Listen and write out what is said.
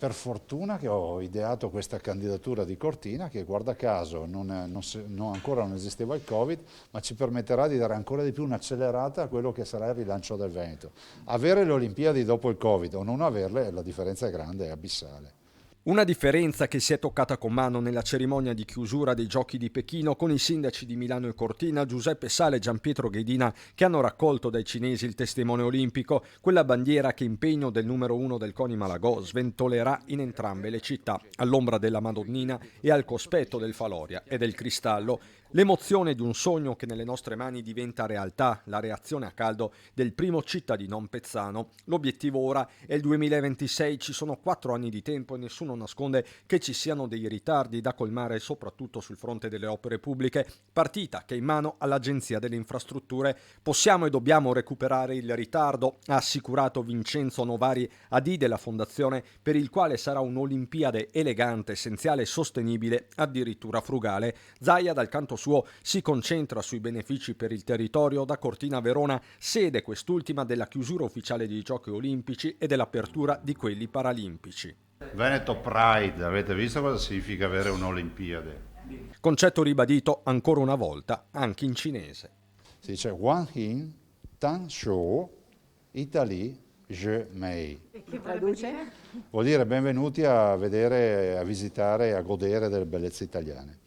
per fortuna che ho ideato questa candidatura di Cortina che guarda caso ancora non esisteva il Covid, ma ci permetterà di dare ancora di più un'accelerata a quello che sarà il rilancio del Veneto. Avere le Olimpiadi dopo il Covid o non averle, la differenza è grande, è abissale. Una differenza che si è toccata con mano nella cerimonia di chiusura dei Giochi di Pechino con i sindaci di Milano e Cortina, Giuseppe Sala e Gianpietro Ghedina, che hanno raccolto dai cinesi il testimone olimpico, quella bandiera che impegno del numero 1 del CONI Malagò sventolerà in entrambe le città, all'ombra della Madonnina e al cospetto del Faloria e del Cristallo. L'emozione di un sogno che nelle nostre mani diventa realtà, la reazione a caldo del primo cittadino pezzano. L'obiettivo ora è il 2026, ci sono 4 anni di tempo e nessuno nasconde che ci siano dei ritardi da colmare soprattutto sul fronte delle opere pubbliche, partita che è in mano all'Agenzia delle Infrastrutture. Possiamo e dobbiamo recuperare il ritardo, ha assicurato Vincenzo Novari, AD della Fondazione, per il quale sarà un'Olimpiade elegante, essenziale e sostenibile, addirittura frugale. Zaia dal canto suo si concentra sui benefici per il territorio. Da Cortina a Verona, sede quest'ultima della chiusura ufficiale dei Giochi Olimpici e dell'apertura di quelli paralimpici. Veneto Pride, avete visto cosa significa avere un'Olimpiade? Concetto ribadito ancora una volta anche in cinese. Si dice Wan Hin Tan Shou Italie Je Mei. Che traduce? Vuol dire benvenuti a vedere, a visitare e a godere delle bellezze italiane.